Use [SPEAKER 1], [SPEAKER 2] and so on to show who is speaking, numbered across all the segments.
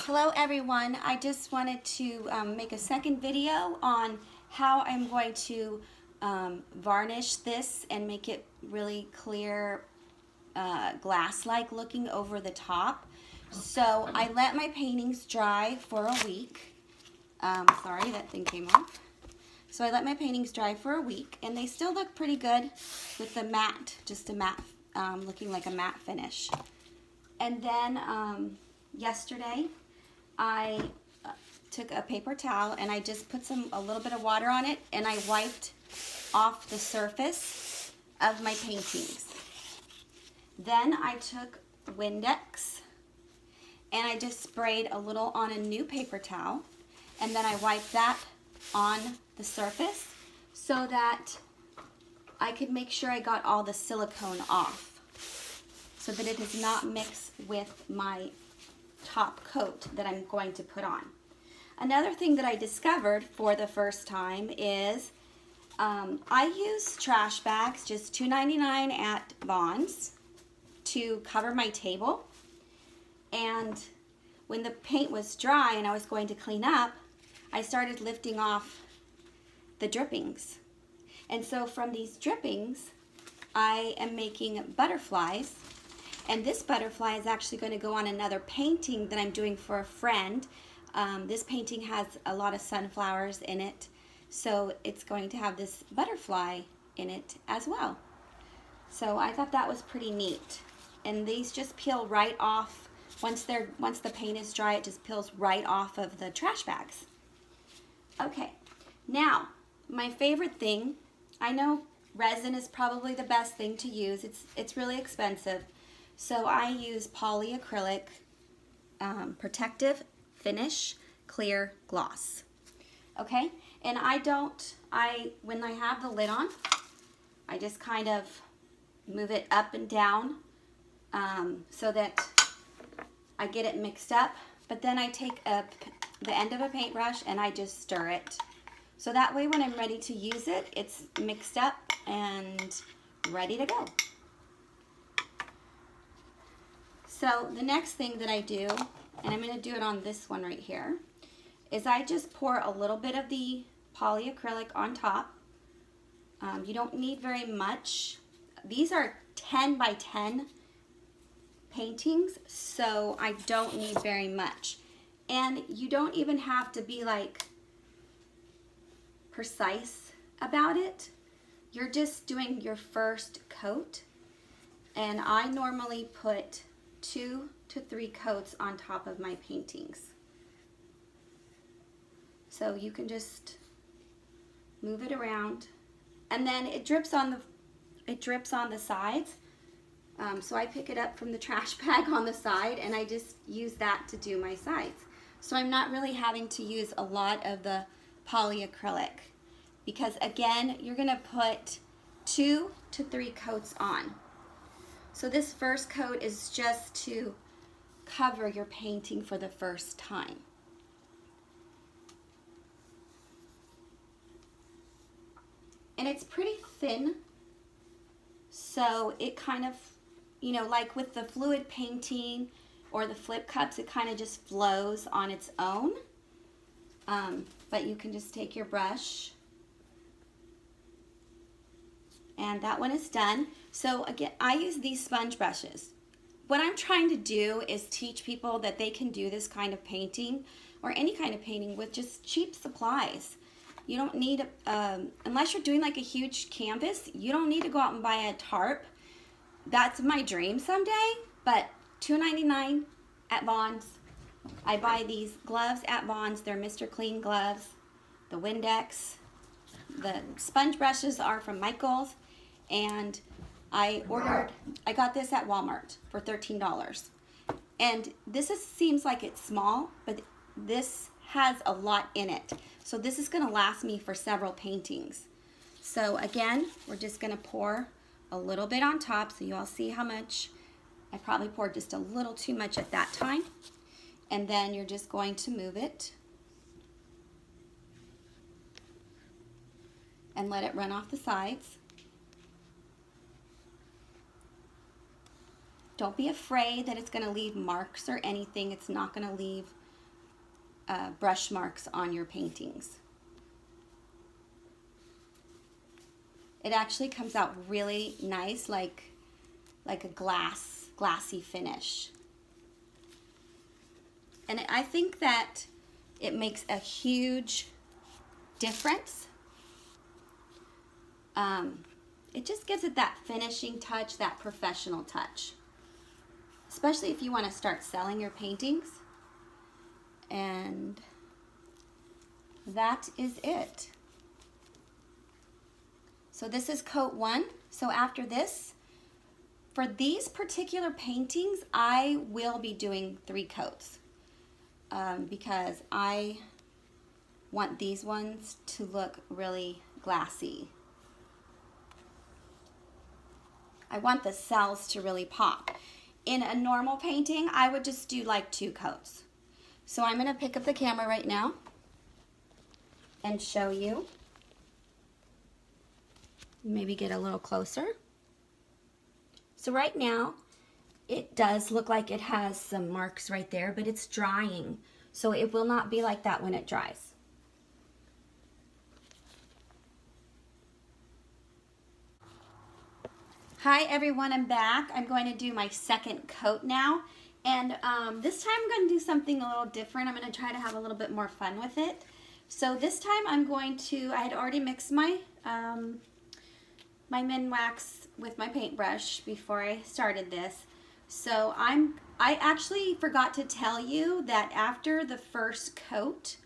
[SPEAKER 1] Hello everyone, I just wanted to make a second video on how I'm going to varnish this and make it really clear glass-like looking over the top. So I let my paintings dry for a week. Sorry, that thing came off. So I let my paintings dry for a week and they still look pretty good with the matte, just a matte, looking like a matte finish. And then yesterday I took a paper towel and I just put a little bit of water on it and I wiped off the surface of my paintings. Then I took Windex and I just sprayed a little on a new paper towel and then I wiped that on the surface so that I could make sure I got all the silicone off so that it does not mix with my top coat that I'm going to put on. Another thing that I discovered for the first time is I use trash bags, just $2.99 at Vons, to cover my table. And when the paint was dry and I was going to clean up, I started lifting off the drippings. And so from these drippings, I am making butterflies. And this butterfly is actually going to go on another painting that I'm doing for a friend. This painting has a lot of sunflowers in it, so it's going to have this butterfly in it as well. So I thought that was pretty neat. And these just peel right off. Once the paint is dry, it just peels right off of the trash bags. Okay, now my favorite thing, I know resin is probably the best thing to use. It's really expensive. So I use Polycrylic Protective Finish Clear Gloss. Okay, and when I have the lid on, I just kind of move it up and down so that I get it mixed up. But then I take the end of a paintbrush and I just stir it. So that way when I'm ready to use it, it's mixed up and ready to go. So the next thing that I do, and I'm going to do it on this one right here, is I just pour a little bit of the polyacrylic on top. You don't need very much. These are 10 by 10 paintings, so I don't need very much. And you don't even have to be like precise about it. You're just doing your first coat, and I normally put 2 to 3 coats on top of my paintings. So you can just move it around, and then it drips on the sides. So I pick it up from the trash bag on the side, and I just use that to do my sides. So I'm not really having to use a lot of the polyacrylic because again, you're gonna put 2 to 3 coats on. So this first coat is just to cover your painting for the first time. And it's pretty thin, so it kind of, you know, like with the fluid painting or the flip cups, it kind of just flows on its own. But you can just take your brush, and that one is done. So again, I use these sponge brushes. What I'm trying to do is teach people that they can do this kind of painting or any kind of painting with just cheap supplies. You don't need, unless you're doing like a huge canvas, you don't need to go out and buy a tarp. That's my dream someday, but $2.99 at Vons. I buy these gloves at Vons. They're Mr. Clean gloves. The Windex. The sponge brushes are from Michael's. And I got this at Walmart for $13. And seems like it's small, but this has a lot in it. So this is gonna last me for several paintings. So again, we're just gonna pour a little bit on top so you all see how much. I probably poured just a little too much at that time. And then you're just going to move it and let it run off the sides. Don't be afraid that it's going to leave marks or anything. It's not going to leave brush marks on your paintings. It actually comes out really nice, like a glassy finish. And I think that it makes a huge difference. It just gives it that finishing touch, that professional touch. Especially if you want to start selling your paintings. And that is it. So this is coat 1. So after this, for these particular paintings, I will be doing 3 coats because I want these ones to look really glassy. I want the cells to really pop. In a normal painting, I would just do like 2 coats. So I'm going to pick up the camera right now and show you. Maybe get a little closer. So right now, it does look like it has some marks right there, but it's drying. So it will not be like that when it dries. Hi everyone, I'm back. I'm going to do my second coat now. And this time I'm going to do something a little different. I'm going to try to have a little bit more fun with it. So this time I'm going to, I had already mixed my my Minwax with my paintbrush before I started this. So I actually forgot to tell you that after the first coat,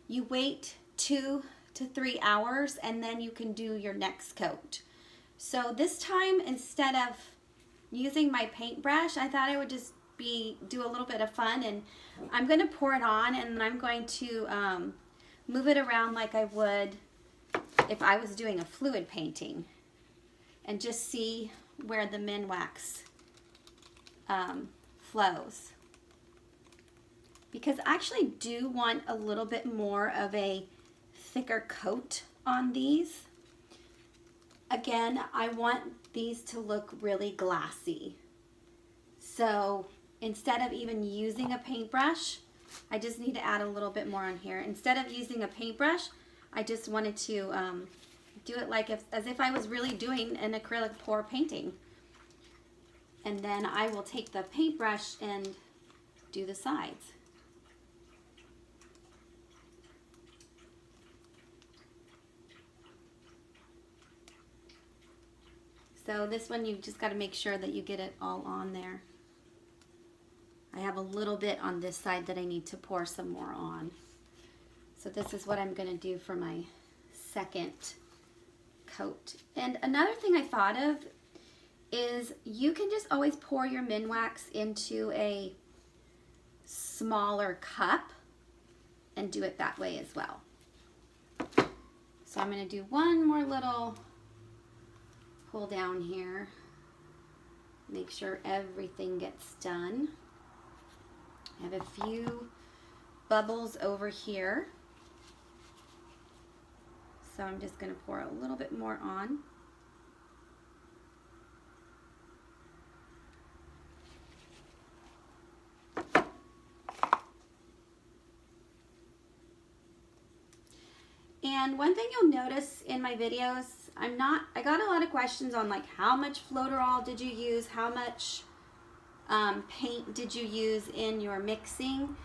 [SPEAKER 1] you wait 2 to 3 hours and then you can do your next coat. So this time, instead of using my paintbrush, I thought I would just do a little bit of fun, and I'm going to pour it on and I'm going to move it around like I would if I was doing a fluid painting, and just see where the Minwax flows. Because I actually do want a little bit more of a thicker coat on these. Again, I want these to look really glassy. So instead of even using a paintbrush, I just need to add a little bit more on here. Instead of using a paintbrush, I just wanted to do it like as if I was really doing an acrylic pour painting. And then I will take the paintbrush and do the sides. So this one, you've just got to make sure that you get it all on there. I have a little bit on this side that I need to pour some more on. So this is what I'm going to do for my second coat. And another thing I thought of is you can just always pour your Minwax into a smaller cup and do it that way as well. So I'm going to do one more little pull down here. Make sure everything gets done. I have a few bubbles over here. So I'm just going to pour a little bit more on. And one thing you'll notice in my videos, I got a lot of questions on like how much floaterol did you use, how much paint did you use in your mixing.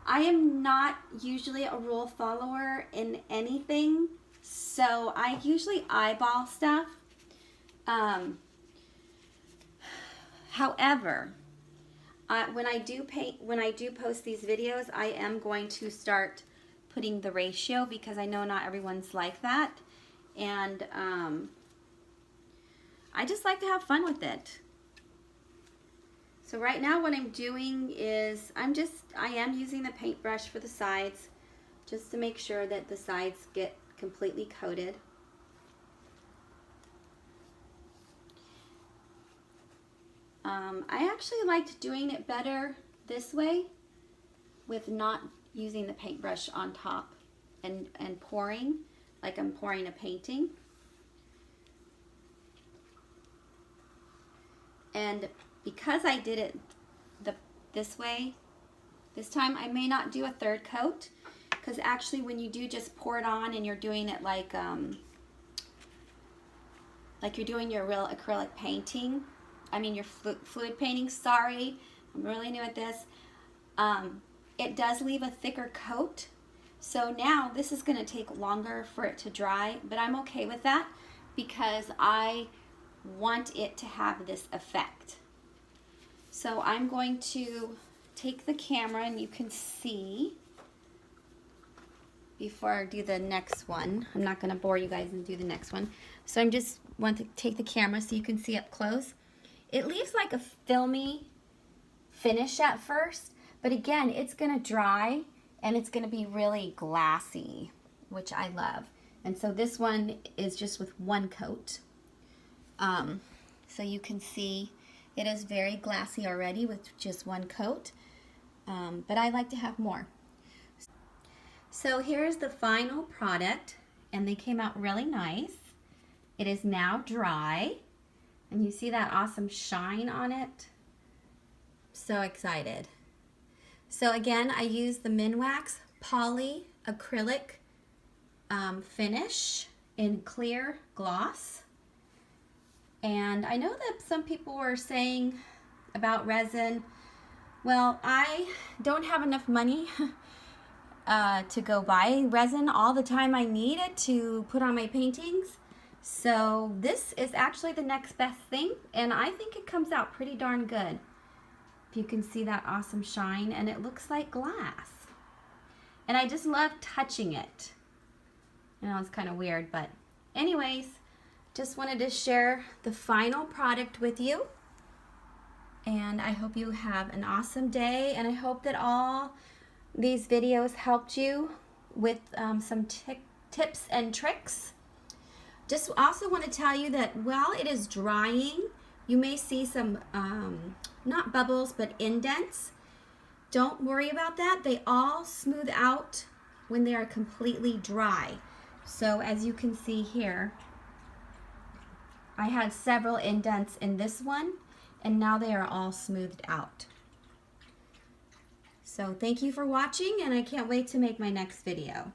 [SPEAKER 1] I am not usually a rule follower in anything, so I usually eyeball stuff. However, when I do post these videos, I am going to start putting the ratio because I know not everyone's like that, and I just like to have fun with it. So right now what I'm doing is I am using the paintbrush for the sides just to make sure that the sides get completely coated. I actually liked doing it better this way with not using the paintbrush on top and pouring like I'm pouring a painting. And because I did it this way, This time I may not do a third coat, because actually when you do just pour it on and you're doing it like you're doing your real acrylic painting, I mean your fluid painting, sorry, I'm really new at this, it does leave a thicker coat. So now this is going to take longer for it to dry, but I'm okay with that because I want it to have this effect. So I'm going to take the camera, and you can see before I do the next one. I'm not going to bore you guys and do the next one. So I'm just want to take the camera so you can see up close. It leaves like a filmy finish at first, but again, it's going to dry and it's going to be really glassy, which I love. And so this one is just with one coat. So you can see it is very glassy already with just one coat, but I like to have more. So here's the final product, and they came out really nice. It is now dry, and you see that awesome shine on it. So excited. So again, I used the Minwax Polycrylic finish in clear gloss. And I know that some people were saying about resin, well, I don't have enough money to go buy resin all the time I need it to put on my paintings. So this is actually the next best thing, and I think it comes out pretty darn good. If you can see that awesome shine, and it looks like glass. And I just love touching it. I know it's kind of weird, but anyways, just wanted to share the final product with you. And I hope you have an awesome day, and I hope that all these videos helped you with some tips and tricks. Just also want to tell you that while it is drying, you may see some, not bubbles, but indents. Don't worry about that. They all smooth out when they are completely dry. So as you can see here, I had several indents in this one, and now they are all smoothed out. So thank you for watching, and I can't wait to make my next video.